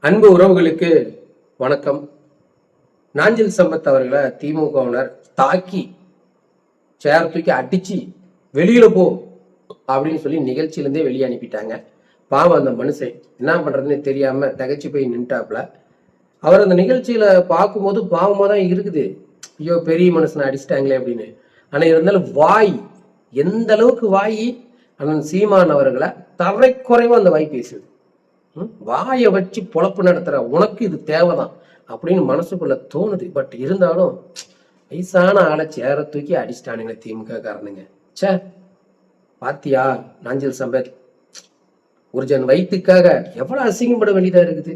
அன்பு உறவுகளுக்கு வணக்கம். நாஞ்சில் சம்பத் அவர்களை திமுகவினர் தாக்கி சேர் தூக்கி அடிச்சு வெளியில போ அப்படின்னு சொல்லி நிகழ்ச்சியிலேருந்தே வெளியே அனுப்பிட்டாங்க. பாவம் அந்த மனுஷன் என்ன பண்றதுன்னு தெரியாம தகச்சு போய் நின்ட்டாப்புல. அவர் அந்த நிகழ்ச்சியில பார்க்கும்போது பாவமா தான் இருக்குது. ஐயோ பெரிய மனுஷனை அடிச்சிட்டாங்களே அப்படின்னு. ஆனா இருந்தாலும் வாய் எந்த அளவுக்கு வாய் அண்ணன் சீமான் அவர்களை தரைக்குறைவா அந்த வாய் பேசுது. வாயை வச்சு பொழப்பு நடத்துற உனக்கு இது தேவைதான் அப்படின்னு மனசுக்குள்ள தோணுது. பட் இருந்தாலும் வயசான ஆளை சேர தூக்கி அடிச்சிட்டானுங்க திமுக காரணங்க. சே பாத்தியா நாஞ்சில் சம்பத், ஒரு ஜன் வயிற்றுக்காக எவ்வளவு அசிங்கப்பட வேண்டியதா இருக்குது.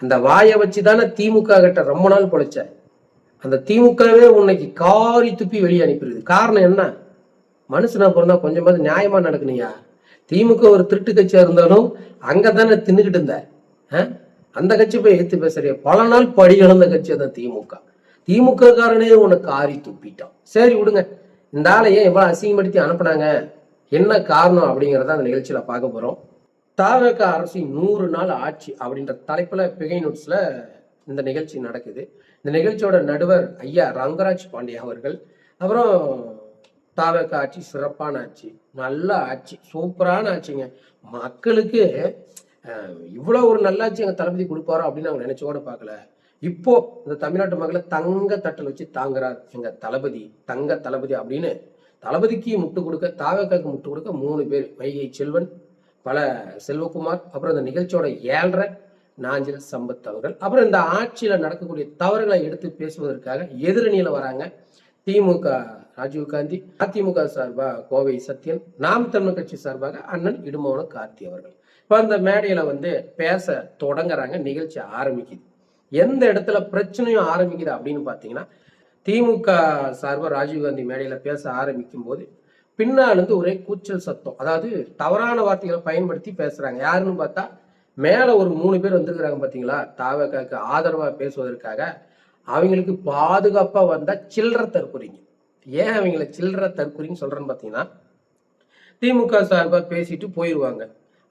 அந்த வாயை வச்சுதானே திமுக கிட்ட ரொம்ப நாள் பொழைச்ச. அந்த திமுகவே உன்னைக்கு காரி துப்பி வெளியே அனுப்பிடுது. காரணம் என்ன? மனுஷனா பிறந்தா கொஞ்சமாவது நியாயமா நடக்கணுயா. திமுக ஒரு திருட்டு கட்சியா இருந்தாலும் அங்கதானே தின்னுக்கிட்டு இருந்த. அந்த கட்சி போய் ஏத்து பேசுறிய. பல நாள் படி இழந்த கட்சி தான் திமுக. திமுக காரனே உனக்கு ஆரி துப்பிட்டான். சரி விடுங்க, இந்த ஆளையே எவ்வளவு அசிங்கப்படுத்தி அனுப்புனாங்க, என்ன காரணம் அப்படிங்கிறத அந்த நிகழ்ச்சியில பார்க்க போறோம். தவேக அரசின் 100 நாள் ஆட்சி அப்படின்ற தலைப்புல பிகை நோட்ஸ்ல இந்த நிகழ்ச்சி நடக்குது. இந்த நிகழ்ச்சியோட நடுவர் ஐயா ரங்கராஜ் பாண்டியா அவர்கள். அப்புறம் தவேக ஆட்சி சிறப்பான ஆட்சி, நல்ல ஆட்சி, சூப்பரான ஆட்சிங்க. மக்களுக்கு இவ்வளவு ஒரு நல்லாட்சி எங்க தளபதி கொடுப்பாரோ அப்படின்னு அவங்க நினைச்சோட பார்க்கல. இப்போ இந்த தமிழ்நாட்டு மக்களை தங்க தட்டல் வச்சு தாங்குறார் எங்க தளபதி, தங்க தளபதி அப்படின்னு. தளபதிக்கு முட்டு கொடுக்க, தவேகாக்கு முட்டு கொடுக்க 3 பேர், வைகை செல்வன், பல செல்வகுமார், அப்புறம் இந்த நிகழ்ச்சியோட 7.5 நாஞ்சில் சம்பத் அவர்கள். அப்புறம் இந்த ஆட்சியில நடக்கக்கூடிய தவறுகளை எடுத்து பேசுவதற்காக எதிரணியில வராங்க திமுக ராஜீவ்காந்தி, அதிமுக சார்பா கோவை சத்யன், நாம் தமிழர் கட்சி சார்பாக அண்ணன் இடுமோன கார்த்தி அவர்கள். இப்ப அந்த மேடையில பேச தொடங்குறாங்க. நிகழ்ச்சி ஆரம்பிக்குது. எந்த இடத்துல பிரச்சனையும் ஆரம்பிக்குது அப்படின்னு பாத்தீங்கன்னா, திமுக சார்பா ராஜீவ்காந்தி மேடையில பேச ஆரம்பிக்கும் போது பின்னால் இருந்து ஒரே கூச்சல் சத்தம், அதாவது தவறான வார்த்தைகளை பயன்படுத்தி பேசுறாங்க. யாருன்னு பார்த்தா மேல ஒரு 3 பேர் வந்திருக்கிறாங்க பாத்தீங்களா, தவேகாக்கு ஆதரவா பேசுவதற்காக. அவங்களுக்கு பாதுகாப்பா வந்தா சில்லற தற்கொலைங்க. ஏன் அவங்கள சில்லற தற்கொலைன்னு சொல்றேன்னு பாத்தீங்கன்னா, திமுக சார்பா பேசிட்டு போயிடுவாங்க.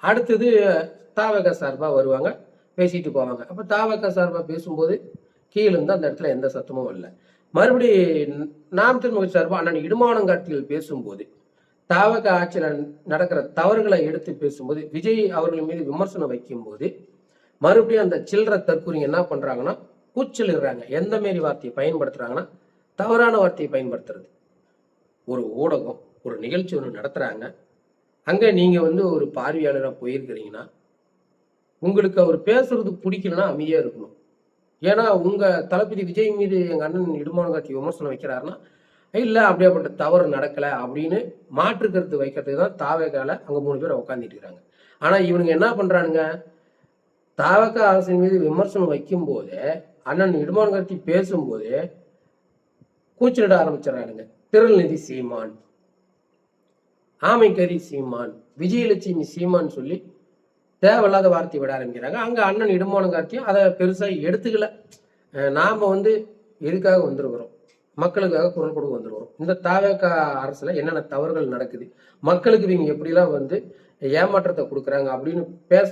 அடுத்தது தவேக சார்பா வருவாங்க, பேசிட்டு போவாங்க. அப்ப தவேக சார்பா பேசும்போது கீழே இருந்து அந்த இடத்துல எந்த சத்தமும் வரல. மறுபடி நாம் தமிழர் சார்பா அண்ணன் இடுமானங்காட்சியில் பேசும்போது, தவேக ஆட்சியில் நடக்கிற தவறுகளை எடுத்து பேசும்போது, விஜய் அவர்கள் மீது விமர்சனம் வைக்கும் போது மறுபடியும் அந்த சில்லற தற்கொலைங்க என்ன பண்றாங்கன்னா கூச்சலிடுறாங்க. எந்த மாரி வார்த்தையை பயன்படுத்துறாங்கன்னா, தவறான வார்த்தையை பயன்படுத்துறது. ஒரு ஊடகம் ஒரு நிகழ்ச்சி ஒன்று நடத்துறாங்க, அங்க நீங்க ஒரு பார்வையாளராக போயிருக்கிறீங்கன்னா, உங்களுக்கு அவர் பேசுறது பிடிக்கலன்னா அமைதியா இருக்கணும். ஏன்னா உங்க தளபதி விஜய் மீது எங்க அண்ணன் இடுமானங்காட்சி விமர்சனம் வைக்கிறாருன்னா, இல்ல அப்படியாப்பட்ட தவறு நடக்கல அப்படின்னு மாற்று கருத்து வைக்கிறதுக்கு தான் தவேகால அங்க 3 பேர் உட்காந்துட்டு இருக்காங்க. ஆனா இவனுங்க என்ன பண்றானுங்க, தவேக அரசின் மீது விமர்சனம் வைக்கும் போது, அண்ணன் இடுமானங்காட்சி பேசும்போது கூச்சலிட ஆரம்பிச்சிடறானுங்க. திருநிதி சீமான், ஆமைக்கறி சீமான், விஜயலட்சுமி சீமான் சொல்லி தேவையில்லாத வார்த்தை விட ஆரம்பிக்கிறாங்க. அங்க அண்ணன் இடுமானங்காட்சியும் அதை பெருசா எடுத்துக்கல. நாம எதுக்காக வந்திருக்கிறோம், மக்களுக்காக குரல் கொடுக்க வந்திருக்கிறோம். இந்த தவேக அரசுல என்னென்ன தவறுகள் நடக்குது, மக்களுக்கு இவங்க எப்படிலாம் ஏமாற்றத்தை கொடுக்குறாங்க அப்படின்னு பேச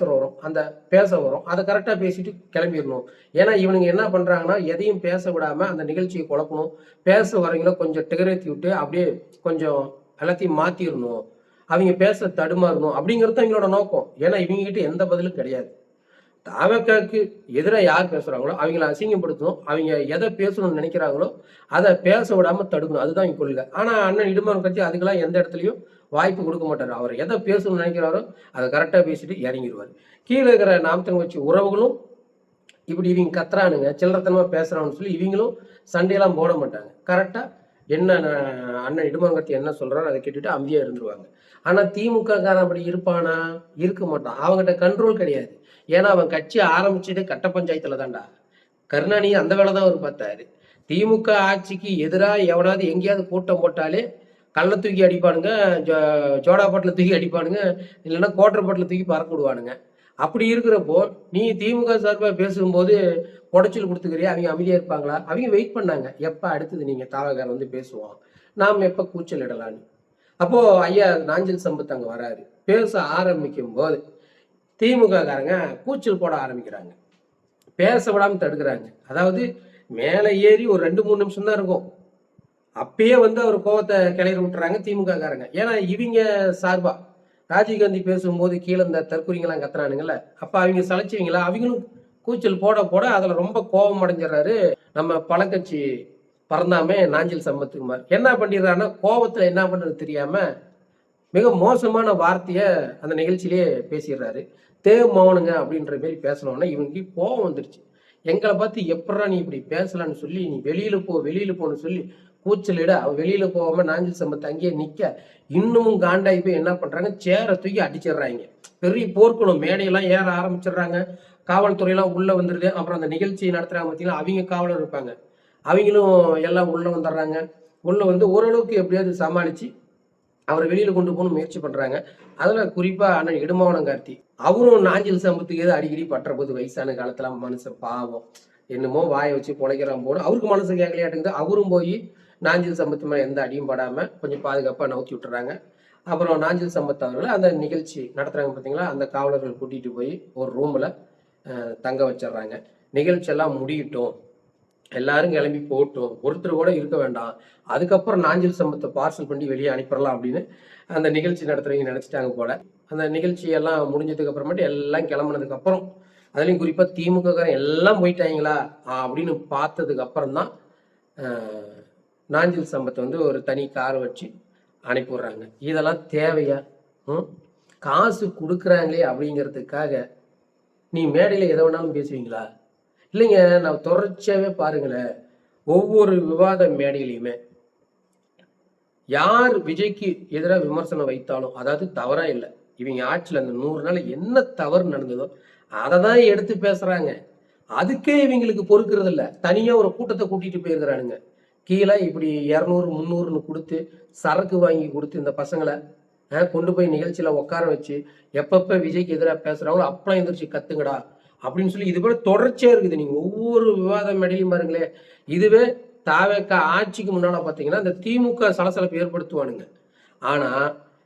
வரும். அதை கரெக்டா பேசிட்டு கிளம்பிடணும். ஏன்னா இவனுங்க என்ன பண்றாங்கன்னா, எதையும் பேச விடாம அந்த நிகழ்ச்சியை குழப்பணும். பேச வரவங்கள கொஞ்சம் டிகரேத்தி விட்டு அப்படியே கொஞ்சம் எல்லாத்தையும் மாத்திரணும், அவங்க பேச தடுமாறணும் அப்படிங்கிறது தான் இவங்களோட நோக்கம். ஏன்னா இவங்க கிட்ட எந்த பதிலும் கிடையாது. தவேகாக்கு எதிராக யார் பேசுறாங்களோ அவங்கள அசிங்கப்படுத்தணும், அவங்க எதை பேசணும்னு நினைக்கிறாங்களோ அதை பேச விடாம தடுக்கணும். அதுதான் இங்க கொள்கை. ஆனா அண்ணன் இடுமான் கட்சி அதுக்கெல்லாம் எந்த இடத்துலயும் வாய்ப்பு கொடுக்க மாட்டாரு. அவர் எதை பேசணும்னு நினைக்கிறாரோ அதை கரெக்டா பேசிட்டு இறங்கிடுவாரு. கீழே இருக்கிற நாம் தமிழர் கட்சி உறவுகளும் இப்படி இவங்க கத்துறானுங்க, சில்லறத்தனமா பேசுறான்னு சொல்லி இவங்களும் சண்டையெல்லாம் போட மாட்டாங்க. கரெக்டா என்ன அண்ணன் இடுமான் கட்சி என்ன சொல்றாரோ அதை கேட்டுட்டு அமைதியா இருந்துருவாங்க. ஆனா திமுக காரன் அப்படி இருப்பானா? இருக்க மாட்டான். அவங்ககிட்ட கண்ட்ரோல் கிடையாது. ஏன்னா அவன் கட்சி ஆரம்பிச்சது கட்ட பஞ்சாயத்துல தான்டா. கருணாநிதி அந்த வேலை தான் அவர் பார்த்தாரு. திமுக ஆட்சிக்கு எதிராக எவனாவது எங்கேயாவது கூட்டம் போட்டாலே கள்ள தூக்கி அடிப்பானுங்க, ஜோடாபாட்டில் தூக்கி அடிப்பானுங்க, இல்லைன்னா கோட்டரப்பாட்டில் தூக்கி பறக்க விடுவானுங்க. அப்படி இருக்கிறப்போ நீ திமுக சார்பாக பேசும்போது உடைச்சல் கொடுத்துக்கிறியா, அவங்க அமைதியா இருப்பாங்களா? அவங்க வெயிட் பண்ணாங்க, எப்ப அடுத்தது நீங்க தாவகார் பேசுவோம், நாம் எப்ப கூச்சல் இடலான்னு. அப்போ ஐயா நாஞ்சில் சம்பத் அங்க வராரு. பேச ஆரம்பிக்கும் போது திமுக காரங்க கூச்சல் போட ஆரம்பிக்கிறாங்க, பேச விடாம தடுக்கிறாங்க. அதாவது மேலே ஏறி ஒரு 2-3 நிமிஷம் தான் இருக்கும், அப்பயே வந்து அவர் கோவத்தை கிளறி விட்டுறாங்க திமுக காரங்க. ஏன்னா இவங்க சார்பா ராஜீவ்காந்தி பேசும்போது கீழே இந்த தற்கொலைங்கெல்லாம் கத்துறானுங்கல்ல, அப்ப அவங்க சளைச்சுவீங்களா, அவங்களும் கூச்சல் போட போட அதுல ரொம்ப கோபம் அடைஞ்சிடறாரு நம்ம பழக்கட்சி பறந்தாமே நாஞ்சில் சம்பத்குமார். என்ன பண்ணிடுறாருன்னா, கோபத்துல என்ன பண்றது தெரியாம மிக மோசமான வார்த்தைய அந்த நிகழ்ச்சியிலேயே பேசிடுறாரு. தேவ் மௌனுங்க அப்படின்ற மாரி பேசணும்னா இவங்களுக்கு கோபம் வந்துருச்சு. எங்களை பார்த்து எப்படா நீ இப்படி பேசலான்னு சொல்லி, நீ வெளியில போ வெளியில போன்னு சொல்லி கூச்சலிட, அவ வெளியில போகாம நாஞ்சில் சம்பத் அங்கேயே நிக்க, இன்னமும் காண்டாகி போய் என்ன பண்றாங்க, சேரை தூக்கி அடிச்சிடுறாங்க. பெரிய போர்க்குளம் மேடையெல்லாம் ஏற ஆரம்பிச்சிடுறாங்க. காவல்துறையெல்லாம் உள்ள வந்துருது. அப்புறம் அந்த நிகழ்ச்சி நடத்துறாங்க பார்த்தீங்களா, அவங்க காவலர் இருப்பாங்க, அவங்களும் எல்லாம் உள்ள வந்துடுறாங்க. உள்ள வந்து ஓரளவுக்கு எப்படியாவது சமாளிச்சு அவரை வெளியில கொண்டு போகணும் முயற்சி பண்றாங்க. அதுல குறிப்பா அண்ணன் இடுமாவனம் கார்த்தி, அவரும் நாஞ்சில் சம்பத்துக்கு ஏதோ அடிக்கடி பற்ற போது, வயசான காலத்துல மனுஷன் பாவம் என்னமோ வாயை வச்சு பொழைக்கிறான் போல, அவருக்கு மனசு கேட்கலையாட்டுங்குது. அவரும் போய் நாஞ்சில் சம்பத்து மேல எந்த அடியும் படாம கொஞ்சம் பாதுகாப்பா நவுத்தி விட்டுறாங்க. அப்புறம் நாஞ்சில் சம்பத் அவர்கள் அந்த நிகழ்ச்சி நடத்துறாங்க பார்த்தீங்களா, அந்த காவலர்கள் கூட்டிட்டு போய் ஒரு ரூம்ல தங்க வச்சிடுறாங்க. நிகழ்ச்சி எல்லாம் முடியட்டும், எல்லாரும் கிளம்பி போகட்டும், ஒருத்தர் கூட இருக்க வேண்டாம், அதுக்கப்புறம் நாஞ்சில் சம்பத்தை பார்சல் பண்ணி வெளியே அனுப்பிடலாம் அப்படின்னு அந்த நிகழ்ச்சி நடத்துறவங்க நினைச்சிட்டாங்க போல. அந்த நிகழ்ச்சி எல்லாம் முடிஞ்சதுக்கு அப்புறமேட்டு எல்லாம் கிளம்புனதுக்கு அப்புறம், அதுலயும் குறிப்பா திமுக எல்லாம் போயிட்டாங்களா அப்படின்னு பார்த்ததுக்கு அப்புறம் தான் நாஞ்சில் சம்பத்தை வந்து ஒரு தனி கார் வச்சு அனுப்பிடுறாங்க. இதெல்லாம் தேவையா? காசு கொடுக்குறாங்களே அப்படிங்கிறதுக்காக நீ மேடையில எதை வேணாலும் பேசுவீங்களா? இல்லைங்க, நான் தொடர்ச்சியாவே பாருங்களேன், ஒவ்வொரு விவாத மேடையிலையுமே யார் விஜய்க்கு எதிராக விமர்சனம் வைத்தாலும், அதாவது தவறா இல்லை, இவங்க ஆட்சியில் அந்த 100 நாள் என்ன தவறு நடந்ததோ அதை தான் எடுத்து பேசுறாங்க. அதுக்கே இவங்களுக்கு பொறுக்கிறது இல்லை, தனியா ஒரு கூட்டத்தை கூட்டிட்டு போயிருக்கிறானுங்க. கீழே இப்படி 200 300ன்னு கொடுத்து சரக்கு வாங்கி கொடுத்து இந்த பசங்களை கொண்டு போய் நிகழ்ச்சியில உட்கார வச்சு எப்பப்ப விஜய்க்கு எதிராக பேசுறாங்களோ அப்பெல்லாம் எந்திரிச்சு கத்துங்கடா அப்படின்னு சொல்லி இது போல தொடர்ச்சியா இருக்குது. நீங்க ஒவ்வொரு விவாத மேடையிலும் பாருங்களேன். இதுவே தாவேக ஆட்சிக்கு முன்னால பாத்தீங்கன்னா இந்த திமுக சலசலப்பு ஏற்படுத்துவானுங்க. ஆனா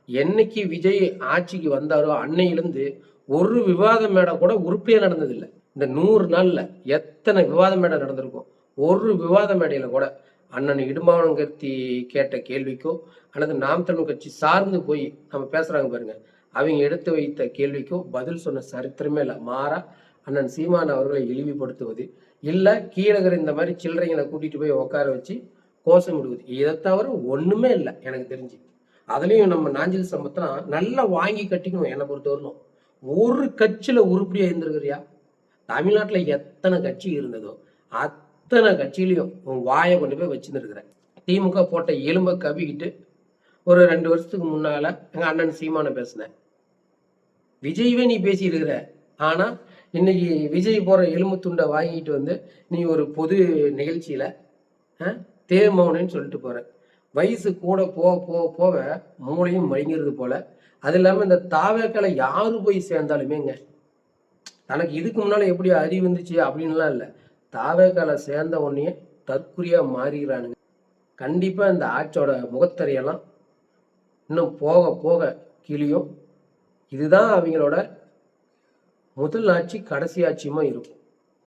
என்னைக்கு விஜய் ஆட்சிக்கு வந்தாரோ அன்னையிலிருந்து ஒரு விவாத மேடை கூட உருப்படியா நடந்ததில்லை. இந்த 100 நாள்ல எத்தனை விவாத மேடை நடந்திருக்கும்? ஒரு விவாத மேடையில கூட அண்ணன் இடுமாவனம் கருத்தி கேட்ட கேள்விக்கோ அல்லது நாம் தமிழ் கட்சி சார்ந்து போய் நம்ம பேசுறாங்க பாருங்க, அவங்க எடுத்து வைத்த கேள்விக்கோ பதில் சொன்ன சரித்திரமே இல்லை. மாறா அண்ணன் சீமான் அவர்களை இழிவுபடுத்துவது, இல்லை கீழகர் இந்த மாதிரி சில்லறைங்களை கூட்டிட்டு போய் உட்கார வச்சு கோஷம் விடுவது, இதை தவிர ஒண்ணுமே இல்லை எனக்கு தெரிஞ்சு. அதுலயும் நம்ம நாஞ்சில் சம்பத்னா நல்லா வாங்கி கட்டிக்கணும். என்னை பொறுத்தவரையிலும் ஒரு கட்சியில உருப்படியா இருந்திருக்கிறியா? தமிழ்நாட்டுல எத்தனை கட்சி இருந்ததோ அத்தனை கட்சியிலையும் உன் வாயை கொண்டு போய் வச்சுருக்கிறேன். திமுக போட்ட எலும்பை கவிக்கிட்டு ஒரு 2 வருஷத்துக்கு முன்னால எங்க அண்ணன் சீமான பேசினேன். விஜய்வே நீ பேசியிருக்கிற, ஆனா இன்னைக்கு விஜய் போற எலும்பு துண்டை வாங்கிட்டு வந்து நீ ஒரு பொது நிகழ்ச்சியில தேவ் மௌனன்னு சொல்லிட்டு போற. வயசு கூட போக போக போக மூளையும் மயங்கிறது போல. அது இல்லாம இந்த தாவேக்களை யாரு போய் சேர்ந்தாலுமேங்க, தனக்கு இதுக்கு முன்னால எப்படி அறிவு வந்துச்சு அப்படின்லாம் இல்லை, தாவேக்கால சேர்ந்த உடனே தற்குறியா மாறிடுறானுங்க. கண்டிப்பா இந்த ஆட்சியோட முகத்தறையெல்லாம் இன்னும் போக போக கிளியும். இதுதான் அவங்களோட முதல் ஆட்சி கடைசி ஆட்சியுமா இருக்கும்.